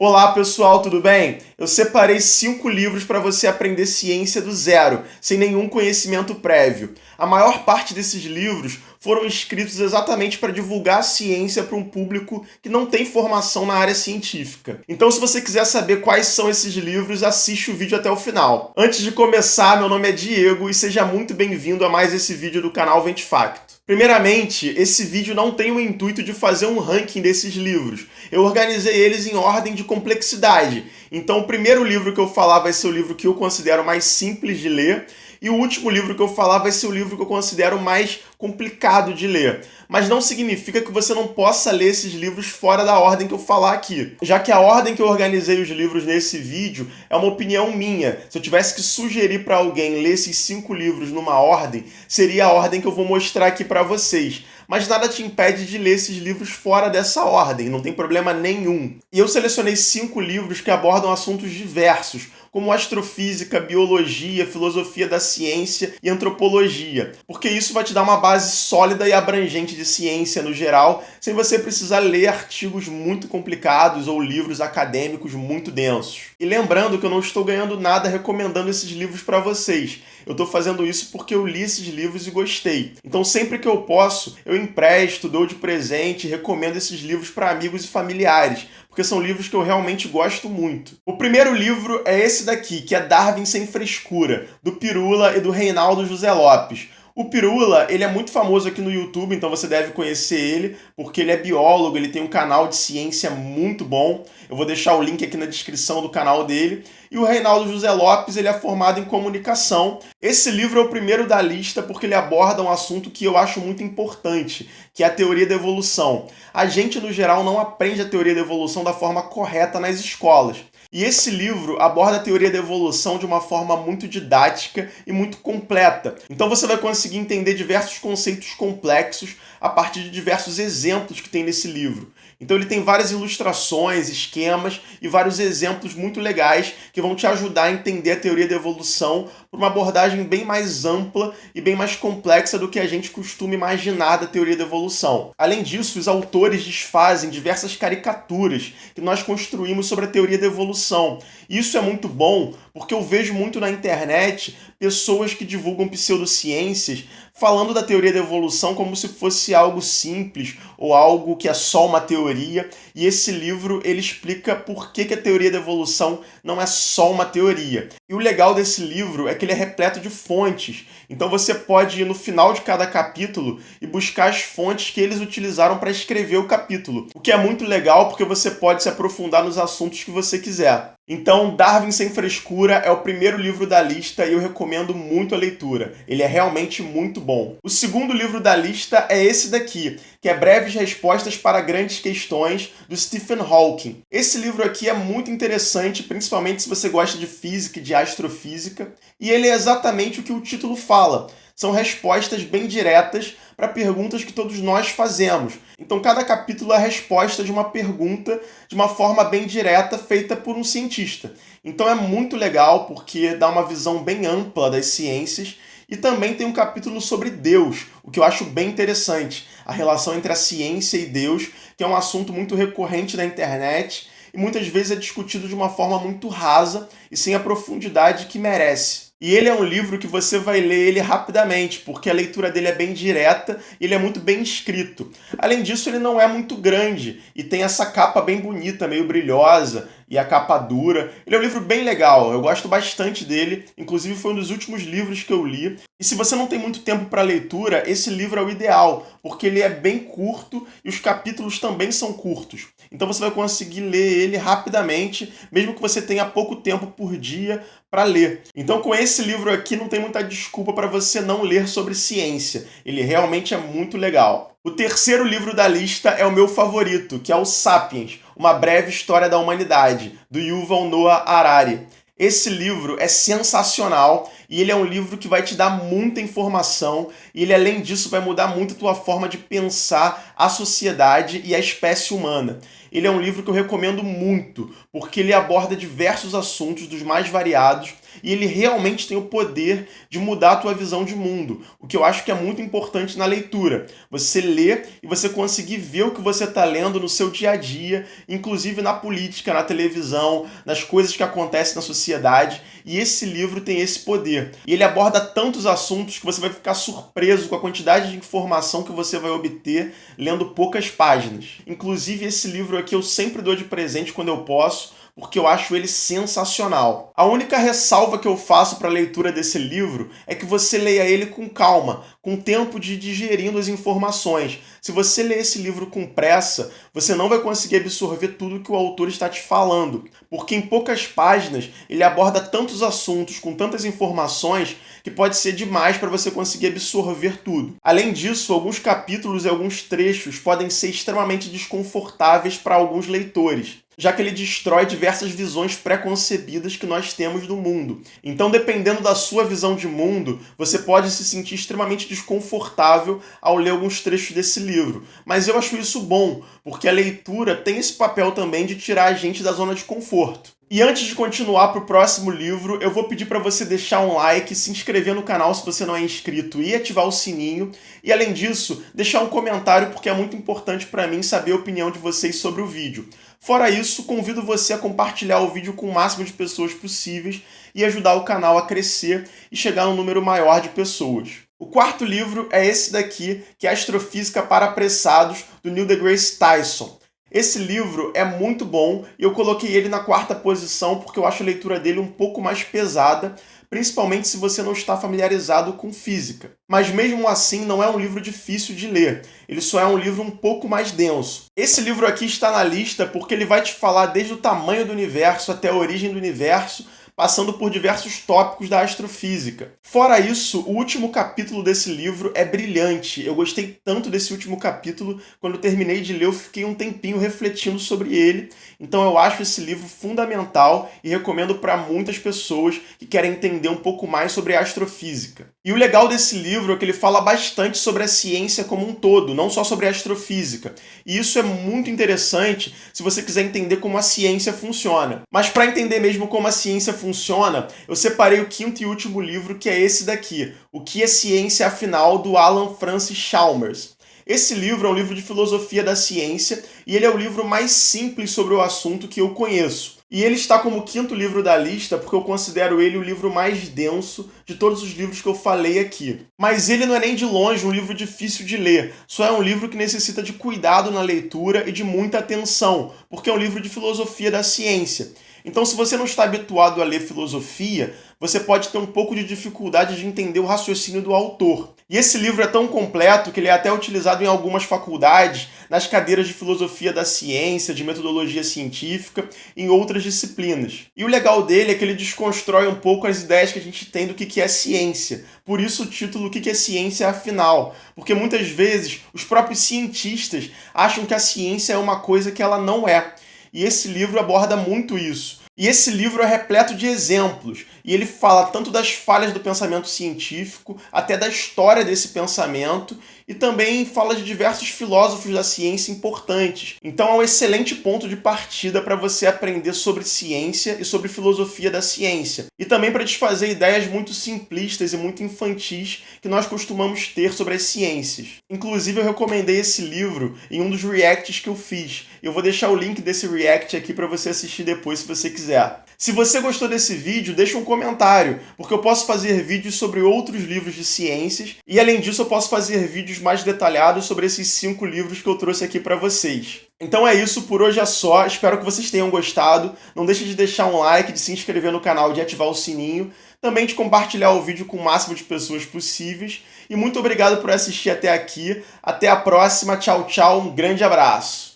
Olá pessoal, tudo bem? Eu separei 5 livros para você aprender ciência do zero, sem nenhum conhecimento prévio. A maior parte desses livros foram escritos exatamente para divulgar a ciência para um público que não tem formação na área científica. Então, se você quiser saber quais são esses livros, assiste o vídeo até o final. Antes de começar, meu nome é Diego e seja muito bem-vindo a mais esse vídeo do canal Ventifacto. Primeiramente, esse vídeo não tem o intuito de fazer um ranking desses livros. Eu organizei eles em ordem de complexidade. Então, o primeiro livro que eu falar vai ser o livro que eu considero mais simples de ler, e o último livro que eu falar vai ser o livro que eu considero mais complicado de ler. Mas não significa que você não possa ler esses livros fora da ordem que eu falar aqui. Já que a ordem que eu organizei os livros nesse vídeo é uma opinião minha. Se eu tivesse que sugerir para alguém ler esses 5 livros numa ordem, seria a ordem que eu vou mostrar aqui para vocês. Mas nada te impede de ler esses livros fora dessa ordem, não tem problema nenhum. E eu selecionei 5 livros que abordam assuntos diversos, como astrofísica, biologia, filosofia da ciência e antropologia, porque isso vai te dar uma base sólida e abrangente de ciência no geral, sem você precisar ler artigos muito complicados ou livros acadêmicos muito densos. E lembrando que eu não estou ganhando nada recomendando esses livros para vocês. Eu estou fazendo isso porque eu li esses livros e gostei. Então sempre que eu posso, eu empresto, dou de presente e recomendo esses livros para amigos e familiares, porque são livros que eu realmente gosto muito. O primeiro livro é esse daqui, que é Darwin Sem Frescura, do Pirula e do Reinaldo José Lopes. O Pirula, ele é muito famoso aqui no YouTube, então você deve conhecer ele, porque ele é biólogo, ele tem um canal de ciência muito bom. Eu vou deixar o link aqui na descrição do canal dele. E o Reinaldo José Lopes, ele é formado em comunicação. Esse livro é o primeiro da lista porque ele aborda um assunto que eu acho muito importante, que é a teoria da evolução. A gente, no geral, não aprende a teoria da evolução da forma correta nas escolas. E esse livro aborda a teoria da evolução de uma forma muito didática e muito completa. Então você vai conseguir entender diversos conceitos complexos a partir de diversos exemplos que tem nesse livro. Então ele tem várias ilustrações, esquemas e vários exemplos muito legais que vão te ajudar a entender a teoria da evolução por uma abordagem bem mais ampla e bem mais complexa do que a gente costuma imaginar da teoria da evolução. Além disso, os autores desfazem diversas caricaturas que nós construímos sobre a teoria da evolução. Isso é muito bom porque eu vejo muito na internet pessoas que divulgam pseudociências falando da teoria da evolução como se fosse algo simples ou algo que é só uma teoria. E esse livro ele explica por que a teoria da evolução não é só uma teoria. E o legal desse livro é que ele é repleto de fontes. Então você pode ir no final de cada capítulo e buscar as fontes que eles utilizaram para escrever o capítulo. O que é muito legal porque você pode se aprofundar nos assuntos que você quiser. Então, Darwin Sem Frescura é o primeiro livro da lista e eu recomendo muito a leitura. Ele é realmente muito bom. O segundo livro da lista é esse daqui, que é Breves Respostas para Grandes Questões, do Stephen Hawking. Esse livro aqui é muito interessante, principalmente se você gosta de física e de astrofísica, e ele é exatamente o que o título fala. São respostas bem diretas para perguntas que todos nós fazemos. Então, cada capítulo é a resposta de uma pergunta de uma forma bem direta feita por um cientista. Então, é muito legal porque dá uma visão bem ampla das ciências e também tem um capítulo sobre Deus, o que eu acho bem interessante. A relação entre a ciência e Deus, que é um assunto muito recorrente na internet e muitas vezes é discutido de uma forma muito rasa e sem a profundidade que merece. E ele é um livro que você vai ler ele rapidamente, porque a leitura dele é bem direta e ele é muito bem escrito. Além disso, ele não é muito grande e tem essa capa bem bonita, meio brilhosa, e a capa dura. Ele é um livro bem legal, eu gosto bastante dele, inclusive foi um dos últimos livros que eu li. E se você não tem muito tempo para leitura, esse livro é o ideal, porque ele é bem curto e os capítulos também são curtos. Então você vai conseguir ler ele rapidamente, mesmo que você tenha pouco tempo por dia para ler. Então com esse livro aqui não tem muita desculpa para você não ler sobre ciência. Ele realmente é muito legal. O terceiro livro da lista é o meu favorito, que é o Sapiens, Uma Breve História da Humanidade, do Yuval Noah Harari. Esse livro é sensacional e ele é um livro que vai te dar muita informação e ele, além disso, vai mudar muito a tua forma de pensar a sociedade e a espécie humana. Ele é um livro que eu recomendo muito, porque ele aborda diversos assuntos dos mais variados e ele realmente tem o poder de mudar a tua visão de mundo, o que eu acho que é muito importante na leitura. Você lê e você conseguir ver o que você está lendo no seu dia a dia, inclusive na política, na televisão, nas coisas que acontecem na sociedade, e esse livro tem esse poder. E ele aborda tantos assuntos que você vai ficar surpreso com a quantidade de informação que você vai obter lendo poucas páginas. Inclusive, esse livro aqui eu sempre dou de presente quando eu posso, porque eu acho ele sensacional. A única ressalva que eu faço para a leitura desse livro é que você leia ele com calma, com tempo de ir digerindo as informações. Se você ler esse livro com pressa, você não vai conseguir absorver tudo que o autor está te falando, porque em poucas páginas ele aborda tantos assuntos, com tantas informações, que pode ser demais para você conseguir absorver tudo. Além disso, alguns capítulos e alguns trechos podem ser extremamente desconfortáveis para alguns leitores, já que ele destrói diversas visões pré-concebidas que nós temos do mundo. Então, dependendo da sua visão de mundo, você pode se sentir extremamente desconfortável ao ler alguns trechos desse livro. Mas eu acho isso bom, porque a leitura tem esse papel também de tirar a gente da zona de conforto. E antes de continuar para o próximo livro, eu vou pedir para você deixar um like, se inscrever no canal se você não é inscrito e ativar o sininho. E além disso, deixar um comentário porque é muito importante para mim saber a opinião de vocês sobre o vídeo. Fora isso, convido você a compartilhar o vídeo com o máximo de pessoas possíveis e ajudar o canal a crescer e chegar a um número maior de pessoas. O quarto livro é esse daqui, que é Astrofísica para Apressados, do Neil deGrasse Tyson. Esse livro é muito bom e eu coloquei ele na quarta posição porque eu acho a leitura dele um pouco mais pesada, principalmente se você não está familiarizado com física. Mas mesmo assim não é um livro difícil de ler, ele só é um livro um pouco mais denso. Esse livro aqui está na lista porque ele vai te falar desde o tamanho do universo até a origem do universo, passando por diversos tópicos da astrofísica. Fora isso, o último capítulo desse livro é brilhante. Eu gostei tanto desse último capítulo, quando eu terminei de ler eu fiquei um tempinho refletindo sobre ele. Então eu acho esse livro fundamental e recomendo para muitas pessoas que querem entender um pouco mais sobre astrofísica. E o legal desse livro é que ele fala bastante sobre a ciência como um todo, não só sobre a astrofísica. E isso é muito interessante se você quiser entender como a ciência funciona. Mas para entender mesmo como a ciência funciona, eu separei o quinto e último livro, que é esse daqui, O que é Ciência Afinal, do Alan Francis Chalmers. Esse livro é um livro de filosofia da ciência e ele é o livro mais simples sobre o assunto que eu conheço. E ele está como quinto livro da lista porque eu considero ele o livro mais denso de todos os livros que eu falei aqui. Mas ele não é nem de longe um livro difícil de ler, só é um livro que necessita de cuidado na leitura e de muita atenção, porque é um livro de filosofia da ciência. Então, se você não está habituado a ler filosofia, você pode ter um pouco de dificuldade de entender o raciocínio do autor. E esse livro é tão completo que ele é até utilizado em algumas faculdades, nas cadeiras de filosofia da ciência, de metodologia científica, em outras disciplinas. E o legal dele é que ele desconstrói um pouco as ideias que a gente tem do que é ciência. Por isso o título O que é Ciência Afinal? Porque muitas vezes os próprios cientistas acham que a ciência é uma coisa que ela não é. E esse livro aborda muito isso. E esse livro é repleto de exemplos, e ele fala tanto das falhas do pensamento científico, até da história desse pensamento, e também fala de diversos filósofos da ciência importantes. Então é um excelente ponto de partida para você aprender sobre ciência e sobre filosofia da ciência. E também para desfazer ideias muito simplistas e muito infantis que nós costumamos ter sobre as ciências. Inclusive eu recomendei esse livro em um dos reacts que eu fiz. Eu vou deixar o link desse react aqui para você assistir depois se você quiser. Se você gostou desse vídeo, deixa um comentário, porque eu posso fazer vídeos sobre outros livros de ciências e, além disso, eu posso fazer vídeos mais detalhados sobre esses 5 livros que eu trouxe aqui para vocês. Então é isso, por hoje é só, espero que vocês tenham gostado. Não deixe de deixar um like, de se inscrever no canal, de ativar o sininho, também de compartilhar o vídeo com o máximo de pessoas possíveis. E muito obrigado por assistir até aqui. Até a próxima, tchau, tchau, um grande abraço!